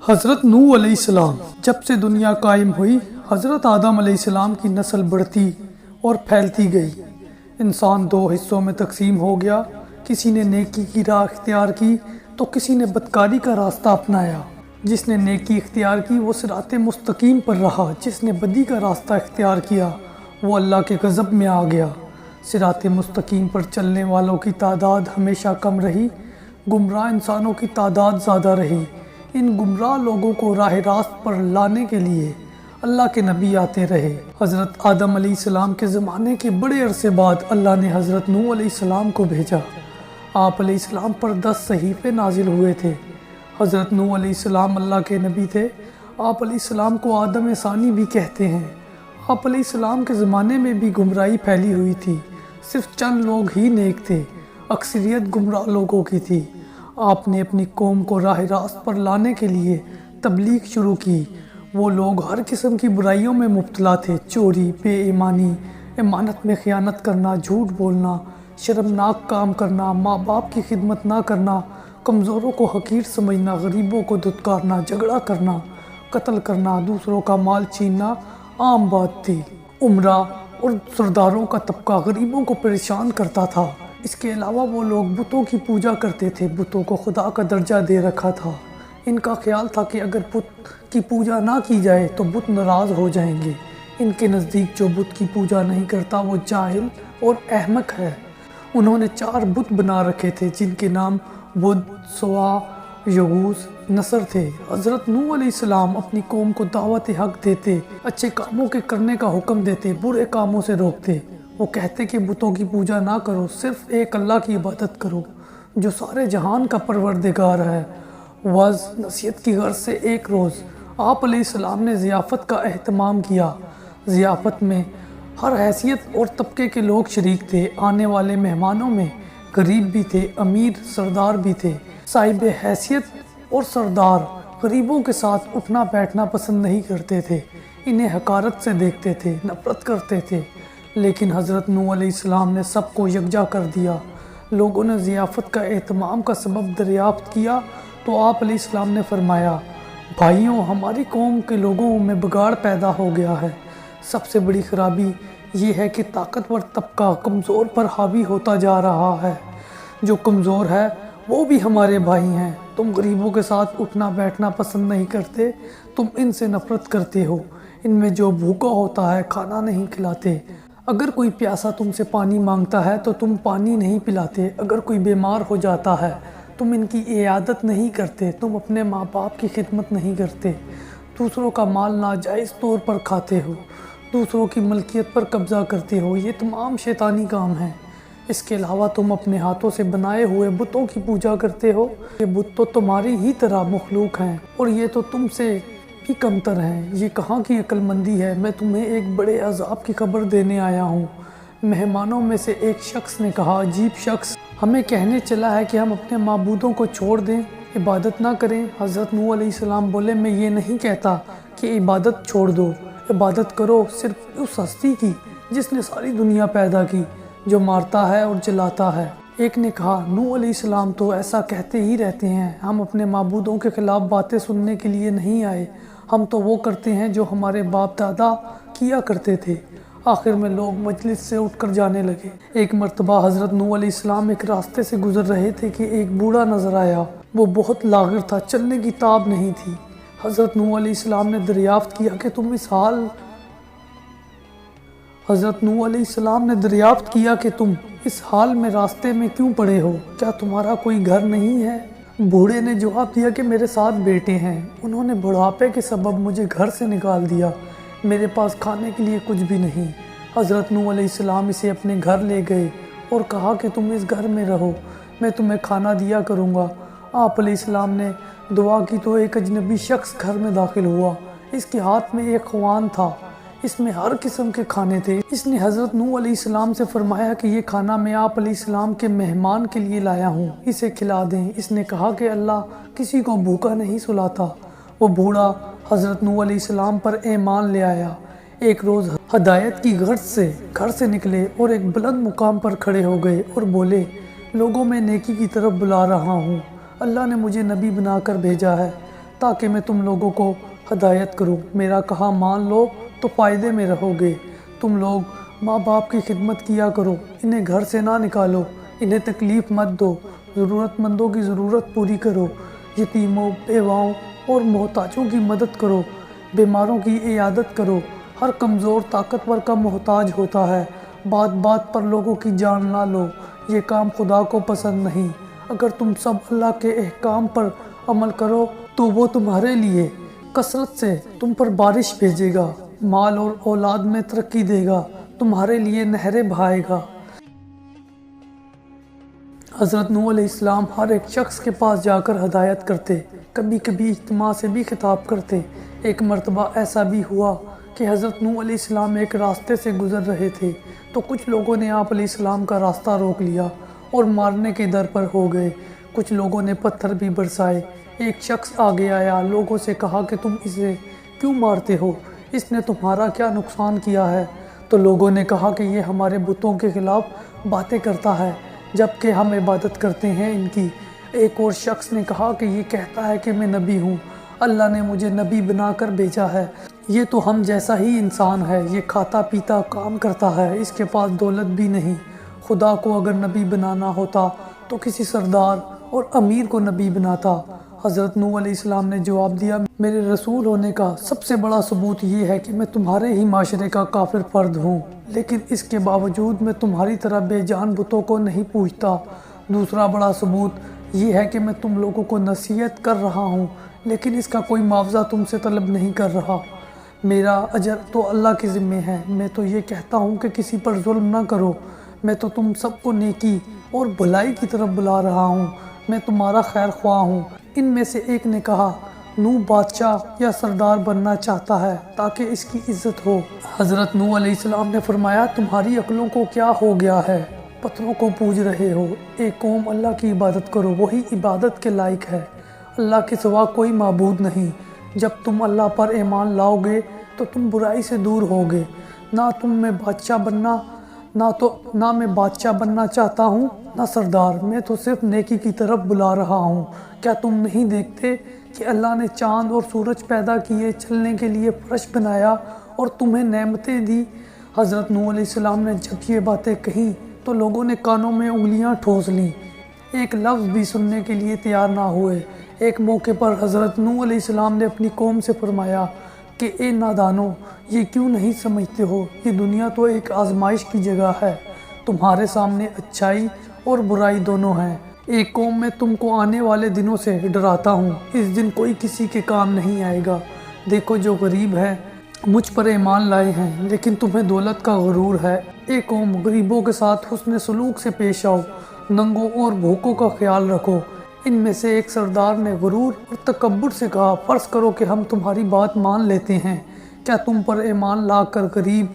حضرت نوح علیہ السلام جب سے دنیا قائم ہوئی، حضرت آدم علیہ السلام کی نسل بڑھتی اور پھیلتی گئی۔ انسان دو حصوں میں تقسیم ہو گیا، کسی نے نیکی کی راہ اختیار کی تو کسی نے بدکاری کا راستہ اپنایا۔ جس نے نیکی اختیار کی وہ صراط مستقیم پر رہا، جس نے بدی کا راستہ اختیار کیا وہ اللہ کے غضب میں آ گیا۔ صراط مستقیم پر چلنے والوں کی تعداد ہمیشہ کم رہی، گمراہ انسانوں کی تعداد زیادہ رہی۔ ان گمراہ لوگوں کو راہ راست پر لانے کے لیے اللہ کے نبی آتے رہے۔ حضرت آدم علیہ السلام کے زمانے کے بڑے عرصے بعد اللہ نے حضرت نوح علیہ السلام کو بھیجا۔ آپ علیہ السلام پر 10 صحیفے نازل ہوئے تھے۔ حضرت نوح علیہ السلام اللہ کے نبی تھے۔ آپ علیہ السلام کو آدم ثانی بھی کہتے ہیں۔ آپ علیہ السلام کے زمانے میں بھی گمراہی پھیلی ہوئی تھی، صرف چند لوگ ہی نیک تھے، اکثریت گمراہ لوگوں کی تھی۔ آپ نے اپنی قوم کو راہ راست پر لانے کے لیے تبلیغ شروع کی۔ وہ لوگ ہر قسم کی برائیوں میں مبتلا تھے، چوری، بے ایمانی، امانت میں خیانت کرنا، جھوٹ بولنا، شرمناک کام کرنا، ماں باپ کی خدمت نہ کرنا، کمزوروں کو حقیر سمجھنا، غریبوں کو دھتکارنا، جھگڑا کرنا، قتل کرنا، دوسروں کا مال چھیننا عام بات تھی۔ عمرہ اور سرداروں کا طبقہ غریبوں کو پریشان کرتا تھا۔ اس کے علاوہ وہ لوگ بتوں کی پوجا کرتے تھے، بتوں کو خدا کا درجہ دے رکھا تھا۔ ان کا خیال تھا کہ اگر بت کی پوجا نہ کی جائے تو بت ناراض ہو جائیں گے۔ ان کے نزدیک جو بت کی پوجا نہیں کرتا وہ جاہل اور احمق ہے۔ انہوں نے 4 بت بنا رکھے تھے جن کے نام بدھ، سوا، یغوث، نصر تھے۔ حضرت نوح علیہ السلام اپنی قوم کو دعوت حق دیتے، اچھے کاموں کے کرنے کا حکم دیتے، برے کاموں سے روکتے۔ وہ کہتے کہ بتوں کی پوجا نہ کرو، صرف ایک اللہ کی عبادت کرو جو سارے جہان کا پروردگار ہے۔ وعظ نصیحت کی غرض سے ایک روز آپ علیہ السلام نے ضیافت کا اہتمام کیا۔ ضیافت میں ہر حیثیت اور طبقے کے لوگ شریک تھے۔ آنے والے مہمانوں میں غریب بھی تھے، امیر، سردار بھی تھے۔ صاحب حیثیت اور سردار غریبوں کے ساتھ اٹھنا بیٹھنا پسند نہیں کرتے تھے، انہیں حقارت سے دیکھتے تھے، نفرت کرتے تھے۔ لیکن حضرت نوح علیہ السلام نے سب کو یکجا کر دیا۔ لوگوں نے ضیافت کا اہتمام کا سبب دریافت کیا تو آپ علیہ السلام نے فرمایا، بھائیوں، ہماری قوم کے لوگوں میں بگاڑ پیدا ہو گیا ہے۔ سب سے بڑی خرابی یہ ہے کہ طاقتور طبقہ کمزور پر حاوی ہوتا جا رہا ہے۔ جو کمزور ہے وہ بھی ہمارے بھائی ہیں۔ تم غریبوں کے ساتھ اٹھنا بیٹھنا پسند نہیں کرتے، تم ان سے نفرت کرتے ہو۔ ان میں جو بھوکا ہوتا ہے کھانا نہیں کھلاتے۔ اگر کوئی پیاسا تم سے پانی مانگتا ہے تو تم پانی نہیں پلاتے۔ اگر کوئی بیمار ہو جاتا ہے تم ان کی عیادت نہیں کرتے۔ تم اپنے ماں باپ کی خدمت نہیں کرتے۔ دوسروں کا مال ناجائز طور پر کھاتے ہو، دوسروں کی ملکیت پر قبضہ کرتے ہو۔ یہ تمام شیطانی کام ہیں۔ اس کے علاوہ تم اپنے ہاتھوں سے بنائے ہوئے بتوں کی پوجا کرتے ہو۔ یہ بت تو تمہاری ہی طرح مخلوق ہیں اور یہ تو تم سے بھی کمتر ہیں۔ یہ کہاں کی عقل مندی ہے؟ میں تمہیں ایک بڑے عذاب کی خبر دینے آیا ہوں۔ مہمانوں میں سے ایک شخص نے کہا، عجیب شخص ہمیں کہنے چلا ہے کہ ہم اپنے معبودوں کو چھوڑ دیں، عبادت نہ کریں۔ حضرت نوح علیہ السلام بولے، میں یہ نہیں کہتا کہ عبادت چھوڑ دو، عبادت کرو صرف اس ہستی کی جس نے ساری دنیا پیدا کی، جو مارتا ہے اور جلاتا ہے۔ ایک نے کہا، نوح علیہ السلام تو ایسا کہتے ہی رہتے ہیں، ہم اپنے معبودوں کے خلاف باتیں سننے کے لیے نہیں آئے، ہم تو وہ کرتے ہیں جو ہمارے باپ دادا کیا کرتے تھے۔ آخر میں لوگ مجلس سے اٹھ کر جانے لگے۔ ایک مرتبہ حضرت نوح علیہ السلام ایک راستے سے گزر رہے تھے کہ ایک بوڑھا نظر آیا۔ وہ بہت لاغر تھا، چلنے کی تاب نہیں تھی۔ حضرت نوح علیہ السلام نے دریافت کیا کہ تم اس حال میں راستے میں کیوں پڑے ہو؟ کیا تمہارا کوئی گھر نہیں ہے؟ بوڑھے نے جواب دیا کہ میرے 7 بیٹے ہیں، انہوں نے بڑھاپے کے سبب مجھے گھر سے نکال دیا، میرے پاس کھانے کے لیے کچھ بھی نہیں۔ حضرت نوح علیہ السلام اسے اپنے گھر لے گئے اور کہا کہ تم اس گھر میں رہو، میں تمہیں کھانا دیا کروں گا۔ آپ علیہ السلام نے دعا کی تو ایک اجنبی شخص گھر میں داخل ہوا۔ اس کے ہاتھ میں ایک خوان تھا، اس میں ہر قسم کے کھانے تھے۔ اس نے حضرت نوح علیہ السلام سے فرمایا کہ یہ کھانا میں آپ علیہ السلام کے مہمان کے لیے لایا ہوں، اسے کھلا دیں۔ اس نے کہا کہ اللہ کسی کو بھوکا نہیں سلاتا۔ وہ بوڑھا حضرت نوح علیہ السلام پر ایمان لے آیا۔ ایک روز ہدایت کی غرض سے گھر سے نکلے اور ایک بلند مقام پر کھڑے ہو گئے اور بولے، لوگوں میں نیکی کی طرف بلا رہا ہوں، اللہ نے مجھے نبی بنا کر بھیجا ہے۔ تاکہ میں تم لوگوں کو ہدایت کروں۔ میرا کہا مان لو تو فائدے میں رہو گے۔ تم لوگ ماں باپ کی خدمت کیا کرو، انہیں گھر سے نہ نکالو، انہیں تکلیف مت دو، ضرورت مندوں کی ضرورت پوری کرو، یتیموں، بیواؤں اور محتاجوں کی مدد کرو، بیماروں کی عیادت کرو۔ ہر کمزور طاقتور کا محتاج ہوتا ہے۔ بات بات پر لوگوں کی جان نہ لو، یہ کام خدا کو پسند نہیں۔ اگر تم سب اللہ کے احکام پر عمل کرو تو وہ تمہارے لیے کثرت سے تم پر بارش بھیجے گا، مال اور اولاد میں ترقی دے گا، تمہارے لیے نہریں بہائے گا۔ حضرت نوح علیہ السلام ہر ایک شخص کے پاس جا کر ہدایت کرتے، کبھی کبھی اجتماع سے بھی خطاب کرتے۔ ایک مرتبہ ایسا بھی ہوا کہ حضرت نوح علیہ السلام ایک راستے سے گزر رہے تھے تو کچھ لوگوں نے آپ علیہ السلام کا راستہ روک لیا اور مارنے کے در پر ہو گئے۔ کچھ لوگوں نے پتھر بھی برسائے۔ ایک شخص آگے آیا، لوگوں سے کہا کہ تم اسے کیوں مارتے ہو؟ اس نے تمہارا کیا نقصان کیا ہے؟ تو لوگوں نے کہا کہ یہ ہمارے بتوں کے خلاف باتیں کرتا ہے جبکہ ہم عبادت کرتے ہیں ان کی۔ ایک اور شخص نے کہا کہ یہ کہتا ہے کہ میں نبی ہوں، اللہ نے مجھے نبی بنا کر بھیجا ہے۔ یہ تو ہم جیسا ہی انسان ہے، یہ کھاتا پیتا کام کرتا ہے، اس کے پاس دولت بھی نہیں۔ خدا کو اگر نبی بنانا ہوتا تو کسی سردار اور امیر کو نبی بناتا۔ حضرت نوح علیہ السلام نے جواب دیا، میرے رسول ہونے کا سب سے بڑا ثبوت یہ ہے کہ میں تمہارے ہی معاشرے کا کافر فرد ہوں، لیکن اس کے باوجود میں تمہاری طرح بے جان بتوں کو نہیں پوجتا۔ دوسرا بڑا ثبوت یہ ہے کہ میں تم لوگوں کو نصیحت کر رہا ہوں، لیکن اس کا کوئی معاوضہ تم سے طلب نہیں کر رہا۔ میرا اجر تو اللہ کے ذمہ ہے۔ میں تو یہ کہتا ہوں کہ کسی پر ظلم نہ کرو۔ میں تو تم سب کو نیکی اور بھلائی کی طرف بلا رہا ہوں۔ میں تمہارا خیر خواہ ہوں۔ ان میں سے ایک نے کہا، نوح بادشاہ یا سردار بننا چاہتا ہے تاکہ اس کی عزت ہو۔ حضرت نوح علیہ السلام نے فرمایا، تمہاری عقلوں کو کیا ہو گیا ہے؟ پتھروں کو پوج رہے ہو۔ ایک قوم اللہ کی عبادت کرو، وہی عبادت کے لائق ہے۔ اللہ کے سوا کوئی معبود نہیں۔ جب تم اللہ پر ایمان لاؤ گے تو تم برائی سے دور ہوگے۔ نہ میں بادشاہ بننا چاہتا ہوں نہ سردار، میں تو صرف نیکی کی طرف بلا رہا ہوں۔ کیا تم نہیں دیکھتے کہ اللہ نے چاند اور سورج پیدا کیے، چلنے کے لیے فرش بنایا اور تمہیں نعمتیں دی؟ حضرت نوح علیہ السلام نے جب یہ باتیں کہیں تو لوگوں نے کانوں میں انگلیاں ٹھونس لیں، ایک لفظ بھی سننے کے لیے تیار نہ ہوئے۔ ایک موقع پر حضرت نوح علیہ السلام نے اپنی قوم سے فرمایا کہ اے نادانو، یہ کیوں نہیں سمجھتے ہو؟ یہ دنیا تو ایک آزمائش کی جگہ ہے، تمہارے سامنے اچھائی اور برائی دونوں ہیں۔ ایک قوم میں تم کو آنے والے دنوں سے ڈراتا ہوں، اس دن کوئی کسی کے کام نہیں آئے گا۔ دیکھو جو غریب ہیں مجھ پر ایمان لائے ہیں، لیکن تمہیں دولت کا غرور ہے۔ ایک قوم، غریبوں کے ساتھ حسن سلوک سے پیش آؤ، ننگوں اور بھوکوں کا خیال رکھو۔ ان میں سے ایک سردار نے غرور اور تکبر سے کہا، فرض کرو کہ ہم تمہاری بات مان لیتے ہیں، کیا تم پر ایمان لا کر غریب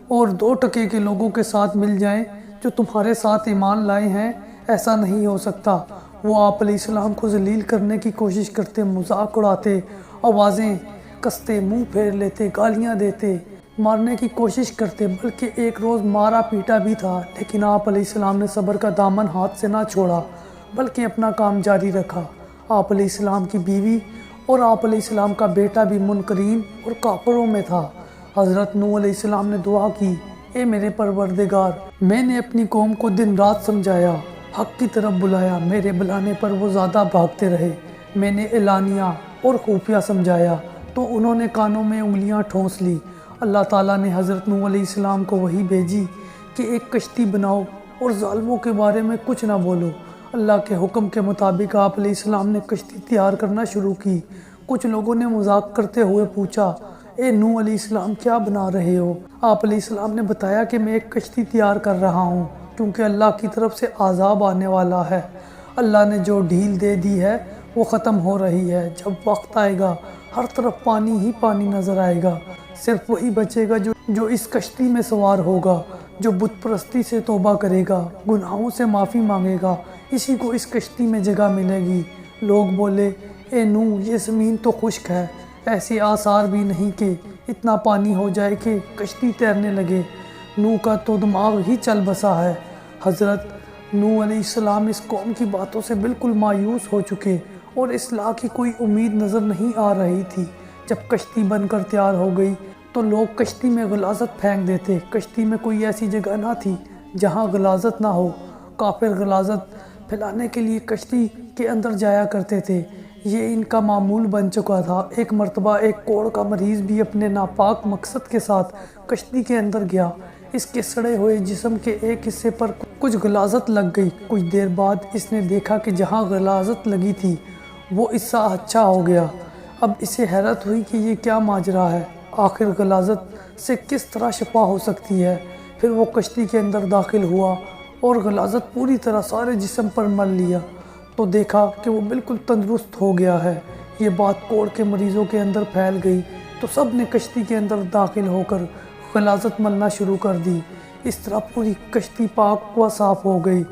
اور 2 ٹکے کے لوگوں کے ساتھ مل جائیں جو تمہارے ساتھ ایمان لائے ہیں؟ ایسا نہیں ہو سکتا۔ وہ آپ علیہ السلام کو ذلیل کرنے کی کوشش کرتے، مذاق اڑاتے، آوازیں کستے، منہ پھیر لیتے، گالیاں دیتے، مارنے کی کوشش کرتے، بلکہ ایک روز مارا پیٹا بھی تھا، لیکن آپ علیہ السلام نے صبر کا دامن ہاتھ سے نہ چھوڑا بلکہ اپنا کام جاری رکھا۔ آپ علیہ السلام کی بیوی اور آپ علیہ السلام کا بیٹا بھی منکرین اور کافروں میں تھا۔ حضرت نوح علیہ السلام نے دعا کی، اے میرے پروردگار، میں نے اپنی قوم کو دن رات سمجھایا، حق کی طرف بلایا، میرے بلانے پر وہ زیادہ بھاگتے رہے۔ میں نے اعلانیہ اور خفیہ سمجھایا تو انہوں نے کانوں میں انگلیاں ٹھونس لی۔ اللہ تعالیٰ نے حضرت نوح علیہ السلام کو وحی بھیجی کہ ایک کشتی بناؤ اور ظالموں کے بارے میں کچھ نہ بولو۔ اللہ کے حکم کے مطابق آپ علیہ السلام نے کشتی تیار کرنا شروع کی۔ کچھ لوگوں نے مذاق کرتے ہوئے پوچھا، اے نوح علیہ السلام کیا بنا رہے ہو؟ آپ علیہ السلام نے بتایا کہ میں ایک کشتی تیار کر رہا ہوں کیونکہ اللہ کی طرف سے عذاب آنے والا ہے۔ اللہ نے جو ڈھیل دے دی ہے وہ ختم ہو رہی ہے۔ جب وقت آئے گا ہر طرف پانی ہی پانی نظر آئے گا، صرف وہی بچے گا جو اس کشتی میں سوار ہوگا، جو بت پرستی سے توبہ کرے گا، گناہوں سے معافی مانگے گا، اسی کو اس کشتی میں جگہ ملے گی۔ لوگ بولے، اے نوح، یہ زمین تو خشک ہے، ایسے آثار بھی نہیں کہ اتنا پانی ہو جائے کہ کشتی تیرنے لگے۔ نوح کا تو دماغ ہی چل بسا ہے۔ حضرت نوح علیہ السلام اس قوم کی باتوں سے بالکل مایوس ہو چکے اور اصلاح کی کوئی امید نظر نہیں آ رہی تھی۔ جب کشتی بن کر تیار ہو گئی تو لوگ کشتی میں غلاظت پھینک دیتے۔ کشتی میں کوئی ایسی جگہ نہ تھی جہاں غلاظت نہ ہو۔ کافر غلاظت پھیلانے کے لیے کشتی کے اندر جایا کرتے تھے، یہ ان کا معمول بن چکا تھا۔ ایک مرتبہ ایک کوڑ کا مریض بھی اپنے ناپاک مقصد کے ساتھ کشتی کے اندر گیا۔ اس کے سڑے ہوئے جسم کے ایک حصے پر کچھ غلاظت لگ گئی۔ کچھ دیر بعد اس نے دیکھا کہ جہاں غلاظت لگی تھی وہ حصہ اچھا ہو گیا۔ اب اسے حیرت ہوئی کہ یہ کیا ماجرا ہے، آخر غلاظت سے کس طرح شفا ہو سکتی ہے۔ پھر وہ کشتی کے اندر داخل ہوا اور غلاظت پوری طرح سارے جسم پر مل لیا تو دیکھا کہ وہ بالکل تندرست ہو گیا ہے۔ یہ بات کوڑ کے مریضوں کے اندر پھیل گئی تو سب نے کشتی کے اندر داخل ہو کر غلاظت ملنا شروع کر دی۔ اس طرح پوری کشتی پاک و صاف ہو گئی۔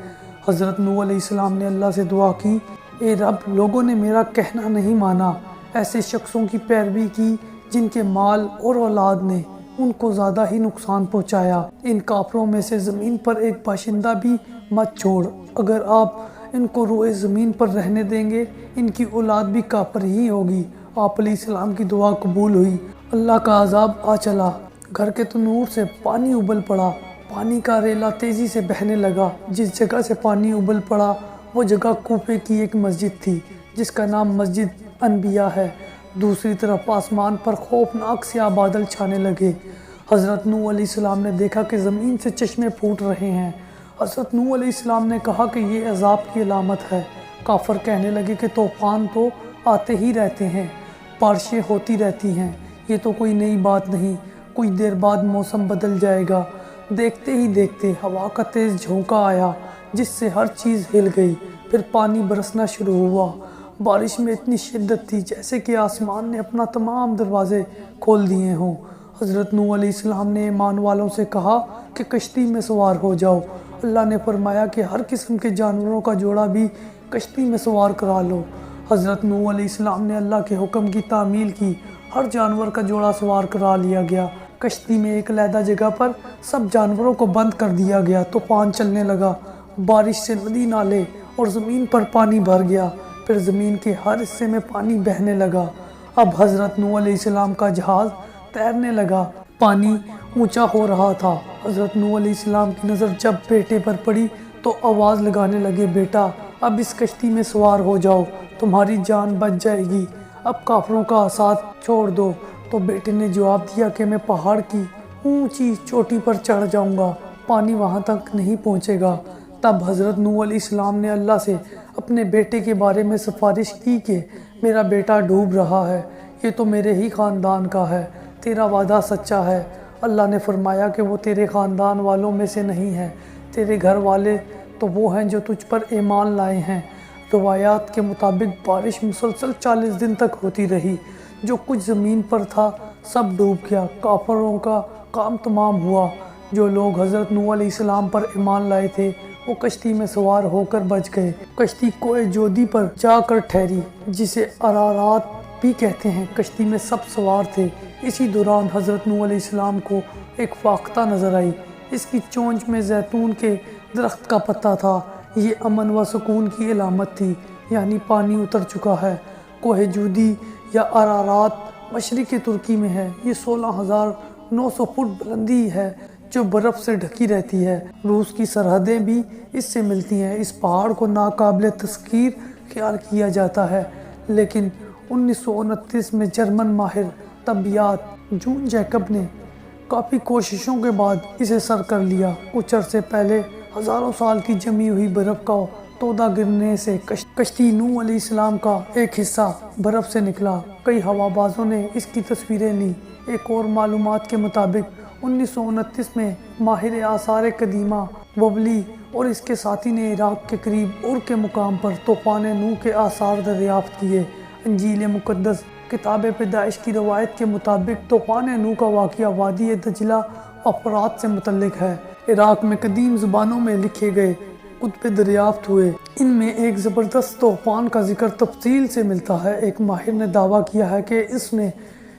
حضرت نوح علیہ السلام نے اللہ سے دعا کی، اے رب، لوگوں نے میرا کہنا نہیں مانا، ایسے شخصوں کی پیروی کی جن کے مال اور اولاد نے ان کو زیادہ ہی نقصان پہنچایا۔ ان کافروں میں سے زمین پر ایک باشندہ بھی مت چھوڑ، اگر آپ ان کو روئے زمین پر رہنے دیں گے ان کی اولاد بھی کافر ہی ہوگی۔ آپ علیہ السلام کی دعا قبول ہوئی، اللہ کا عذاب آ چلا، گھر کے تنور سے پانی ابل پڑا، پانی کا ریلا تیزی سے بہنے لگا۔ جس جگہ سے پانی ابل پڑا وہ جگہ کوفے کی ایک مسجد تھی جس کا نام مسجد انبیاء ہے۔ دوسری طرف آسمان پر خوفناک سیاہ بادل چھانے لگے۔ حضرت نوح علیہ السلام نے دیکھا کہ زمین سے چشمے پھوٹ رہے ہیں۔ حضرت نوح علیہ السلام نے کہا کہ یہ عذاب کی علامت ہے۔ کافر کہنے لگے کہ طوفان تو آتے ہی رہتے ہیں، بارشیں ہوتی رہتی ہیں، یہ تو کوئی نئی بات نہیں، کچھ دیر بعد موسم بدل جائے گا۔ دیکھتے ہی دیکھتے ہوا کا تیز جھونکا آیا جس سے ہر چیز ہل گئی، پھر پانی برسنا شروع ہوا۔ بارش میں اتنی شدت تھی جیسے کہ آسمان نے اپنا تمام دروازے کھول دیے ہوں۔ حضرت نوح علیہ السلام نے ایمان والوں سے کہا کہ کشتی میں سوار ہو جاؤ۔ اللہ نے فرمایا کہ ہر قسم کے جانوروں کا جوڑا بھی کشتی میں سوار کرا لو۔ حضرت نوح علیہ السلام نے اللہ کے حکم کی تعمیل کی، ہر جانور کا جوڑا سوار کرا لیا گیا۔ کشتی میں ایک علیحدہ جگہ پر سب جانوروں کو بند کر دیا گیا۔ طوفان چلنے لگا، بارش سے ندی نالے اور زمین پر پانی بھر گیا، پھر زمین کے ہر حصے میں پانی بہنے لگا۔ اب حضرت نوح علیہ السلام کا جہاز تیرنے لگا، پانی اونچا ہو رہا تھا۔ حضرت نوح علیہ السلام کی نظر جب بیٹے پر پڑی تو آواز لگانے لگے، بیٹا اب اس کشتی میں سوار ہو جاؤ، تمہاری جان بچ جائے گی، اب کافروں کا ساتھ چھوڑ دو۔ تو بیٹے نے جواب دیا کہ میں پہاڑ کی اونچی چوٹی پر چڑھ جاؤں گا، پانی وہاں تک نہیں پہنچے گا۔ تب حضرت نوح علیہ السلام نے اللہ سے اپنے بیٹے کے بارے میں سفارش کی کہ میرا بیٹا ڈوب رہا ہے، یہ تو میرے ہی خاندان کا ہے، تیرا وعدہ سچا ہے۔ اللہ نے فرمایا کہ وہ تیرے خاندان والوں میں سے نہیں ہے، تیرے گھر والے تو وہ ہیں جو تجھ پر ایمان لائے ہیں۔ روایات کے مطابق بارش مسلسل 40 دن تک ہوتی رہی، جو کچھ زمین پر تھا سب ڈوب گیا، کافروں کا کام تمام ہوا۔ جو لوگ حضرت نوح علیہ السلام پر ایمان لائے تھے وہ کشتی میں سوار ہو کر بچ گئے۔ کشتی کوہ جودی پر جا کر ٹھہری جسے ارارات بھی کہتے ہیں۔ کشتی میں سب سوار تھے۔ اسی دوران حضرت نوح علیہ السلام کو ایک فاختہ نظر آئی، اس کی چونچ میں زیتون کے درخت کا پتا تھا۔ یہ امن و سکون کی علامت تھی، یعنی پانی اتر چکا ہے۔ کوہ جودی یا ارارات مشرقی ترکی میں ہے، یہ 16,900 فٹ بلندی ہے جو برف سے ڈھکی رہتی ہے۔ روس کی سرحدیں بھی اس سے ملتی ہیں۔ اس پہاڑ کو ناقابل تسخیر خیال کیا جاتا ہے، لیکن 1929 میں جرمن ماہر طبیعیات جون جیکب نے کافی کوششوں کے بعد اسے سر کر لیا۔ کچھ عرصے پہلے ہزاروں سال کی جمی ہوئی برف کا تودہ گرنے سے کشتی نوح علیہ السلام کا ایک حصہ برف سے نکلا۔ کئی ہوابازوں نے اس کی تصویریں لیں۔ ایک اور معلومات کے مطابق 1929 میں ماہر آثار قدیمہ وبلی اور اس کے ساتھی نے عراق کے قریب اور کے مقام پر طوفان نوح کے آثار دریافت کیے۔ انجیل مقدس کتاب پیدائش کی روایت کے مطابق طوفان نوح کا واقعہ وادی دجلہ و فرات سے متعلق ہے۔ عراق میں قدیم زبانوں میں لکھے گئے کتب دریافت ہوئے، ان میں ایک زبردست طوفان کا ذکر تفصیل سے ملتا ہے۔ ایک ماہر نے دعویٰ کیا ہے کہ اس نے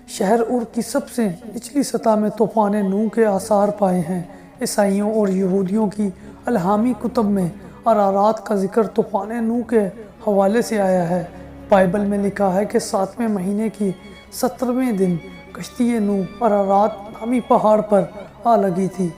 شہر اور کی سب سے نچلی سطح میں طوفان نوح کے آثار پائے ہیں۔ عیسائیوں اور یہودیوں کی الہامی کتب میں ارارات کا ذکر طوفان نوح کے حوالے سے آیا ہے۔ بائبل میں لکھا ہے کہ 7ویں مہینے کی 17ویں دن کشتی نوح ارارات نامی پہاڑ پر آ لگی تھی۔